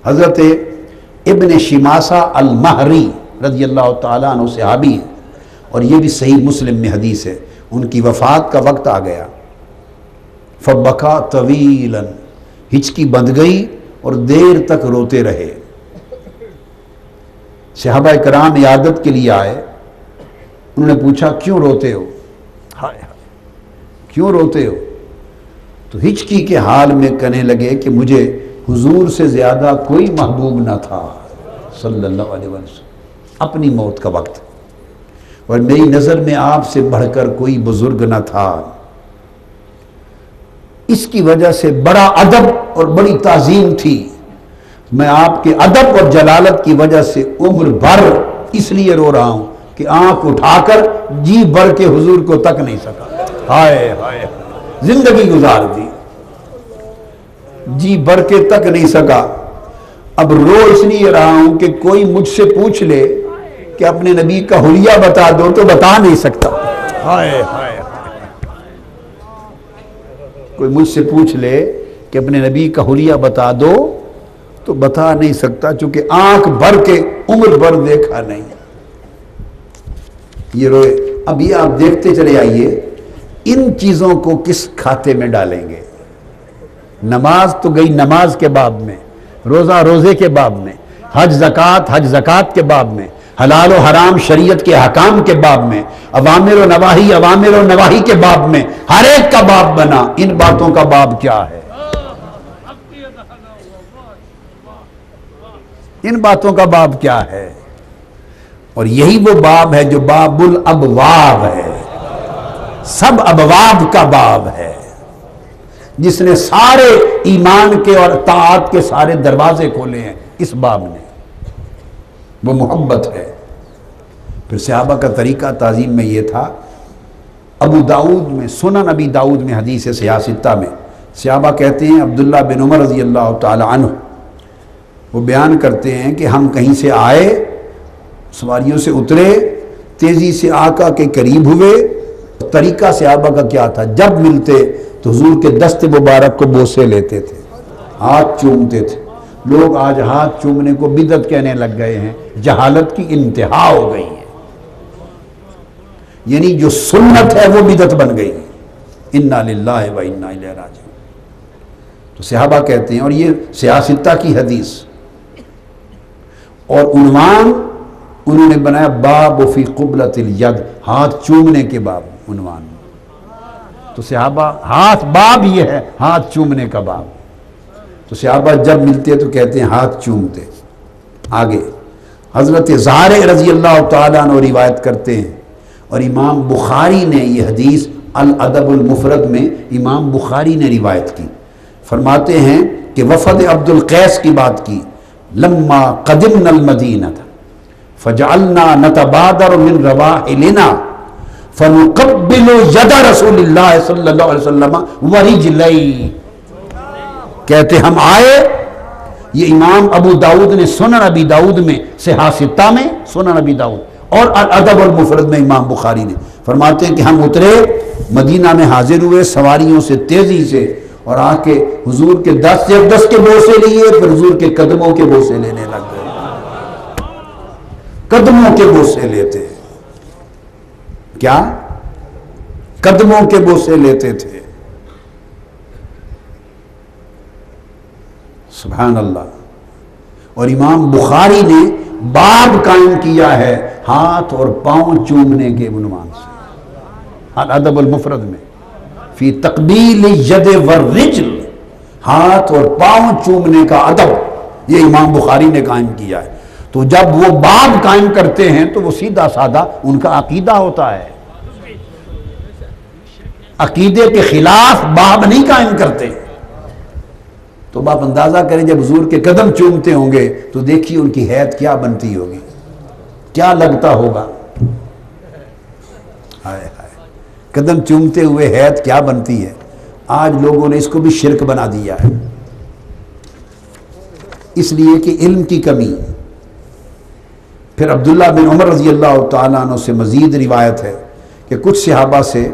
حضرت ابن شماسہ المہری رضی اللہ تعالیٰ عنہ صحابی ہیں، اور یہ بھی صحیح مسلم میں حدیث ہے، ان کی وفات کا وقت آ گیا، فبکا طویلا، ہچکی بندھ گئی اور دیر تک روتے رہے۔ صحابہ کرام عیادت کے لیے آئے، انہوں نے پوچھا کیوں روتے ہو؟ ہائے ہائے کیوں روتے ہو؟ تو ہچکی کے حال میں کہنے لگے کہ مجھے حضور سے زیادہ کوئی محبوب نہ تھا صلی اللہ علیہ وسلم، اپنی موت کا وقت، اور میری نظر میں آپ سے بڑھ کر کوئی بزرگ نہ تھا، اس کی وجہ سے بڑا ادب اور بڑی تعظیم تھی، میں آپ کے ادب اور جلالت کی وجہ سے عمر بھر اس لیے رو رہا ہوں کہ آنکھ اٹھا کر جی بھر کے حضور کو تک نہیں سکا، ہائے ہائے زندگی گزار دی، جی بھر کے تک نہیں سکا، اب رو اس لیے رہا ہوں کہ کوئی مجھ سے پوچھ لے کہ اپنے نبی کا حلیہ بتا دو تو بتا نہیں سکتا، ہائے ہائے کوئی مجھ سے پوچھ لے کہ اپنے نبی کا حلیہ بتا دو تو بتا نہیں سکتا، چونکہ آنکھ بھر کے عمر بھر دیکھا نہیں۔ یہ روئے۔ اب یہ آپ دیکھتے چلے آئیے ان چیزوں کو کس کھاتے میں ڈالیں گے؟ نماز تو گئی نماز کے باب میں، روزہ روزے کے باب میں، حج زکوٰۃ کے باب میں، حلال و حرام شریعت کے احکام کے باب میں، اوامر و نواہی کے باب میں، ہر ایک کا باب بنا، ان باتوں کا باب کیا ہے؟ ان باتوں کا باب کیا ہے؟ اور یہی وہ باب ہے جو باب الابواب ہے، سب ابواب کا باب ہے، جس نے سارے ایمان کے اور طاعت کے سارے دروازے کھولے ہیں، اس باب نے، وہ محبت ہے۔ پھر صحابہ کا طریقہ تعظیم میں یہ تھا، ابو داؤد میں، سنن ابی داؤد میں حدیث سیاستہ میں صحابہ کہتے ہیں، عبداللہ بن عمر رضی اللہ تعالی عنہ وہ بیان کرتے ہیں کہ ہم کہیں سے آئے، سواریوں سے اترے، تیزی سے آقا کے قریب ہوئے، طریقہ صحابہ کا کیا تھا، جب ملتے تو حضور کے دست مبارک کو بوسے لیتے تھے، ہاتھ چومتے تھے۔ لوگ آج ہاتھ چومنے کو بدعت کہنے لگ گئے ہیں، جہالت کی انتہا ہو گئی ہے، یعنی جو سنت ہے وہ بدعت بن گئی، انا للہ و انا الیہ راجعون۔ تو صحابہ کہتے ہیں، اور یہ سیاستہ کی حدیث، اور عنوان انہوں نے بنایا باب فی قبلۃ الید، ہاتھ چومنے کے باب عنوان۔ تو صحابہ ہاتھ باب یہ ہے، ہاتھ چومنے کا باب۔ تو صحابہ جب ملتے تو کہتے ہیں ہاتھ چومتے۔ آگے حضرت زہر رضی اللہ تعالیٰ عنہ روایت کرتے ہیں، اور امام بخاری نے یہ حدیث الادب المفرد میں امام بخاری نے روایت کی، فرماتے ہیں کہ وفد عبد القیس کی بات کی، لما قدمنا المدینہ فجعلنا نتبادر من رواحلنا فنقبل ید رسول اللہ صلی اللہ علیہ وسلم ورجلی، کہتے ہم آئے، یہ امام ابو داؤد نے سنن ابی داؤد میں، سیاستہ میں سنن ابی داؤد، اور الادب المفرد میں امام بخاری نے، فرماتے ہیں کہ ہم اترے، مدینہ میں حاضر ہوئے سواریوں سے تیزی سے، اور آ کے حضور کے دست کے بوسے لیے، پھر حضور کے قدموں کے بوسے لینے لگ گئے، قدموں کے بوسے لیتے ہیں، کیا؟ قدموں کے بوسے لیتے تھے، سبحان اللہ۔ اور امام بخاری نے باب قائم کیا ہے ہاتھ اور پاؤں چومنے کے عنوان سے، الادب المفرد میں، فی تقبیل ید والرجل، ہاتھ اور پاؤں چومنے کا ادب، یہ امام بخاری نے قائم کیا ہے۔ تو جب وہ باب قائم کرتے ہیں تو وہ سیدھا سادہ ان کا عقیدہ ہوتا ہے، عقیدے کے خلاف باب نہیں قائم کرتے۔ تو آپ اندازہ کریں جب حضور کے قدم چومتے ہوں گے تو دیکھیے ان کی حیت کیا بنتی ہوگی، کیا لگتا ہوگا، ہائے ہائے، قدم چومتے ہوئے حیت کیا بنتی ہے۔ آج لوگوں نے اس کو بھی شرک بنا دیا ہے، اس لیے کہ علم کی کمی۔ پھر عبداللہ بن عمر رضی اللہ تعالیٰ عنہ سے مزید روایت ہے کہ کچھ صحابہ سے،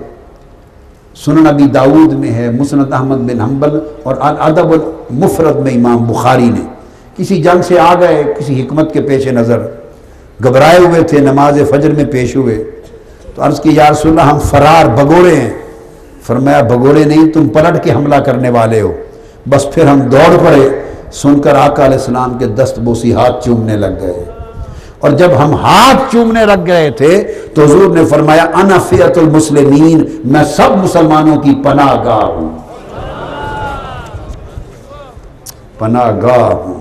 سنن ابی داؤد میں ہے، مسند احمد بن حنبل اور الادب المفرد میں امام بخاری نے، کسی جنگ سے آ گئے کسی حکمت کے پیش نظر، گھبرائے ہوئے تھے، نماز فجر میں پیش ہوئے تو عرض کی یا رسول اللہ ہم فرار بگوڑے ہیں۔ فرمایا بگوڑے نہیں، تم پلٹ کے حملہ کرنے والے ہو۔ بس پھر ہم دوڑ پڑے، سن کر آقا علیہ السلام کے دست بوسی ہاتھ چومنے لگ گئے، اور جب ہم ہاتھ چومنے لگ گئے تھے تو حضور نے فرمایا انا فئۃ المسلمین، میں سب مسلمانوں کی پناہ گاہ ہوں، پناہ گاہ ہوں۔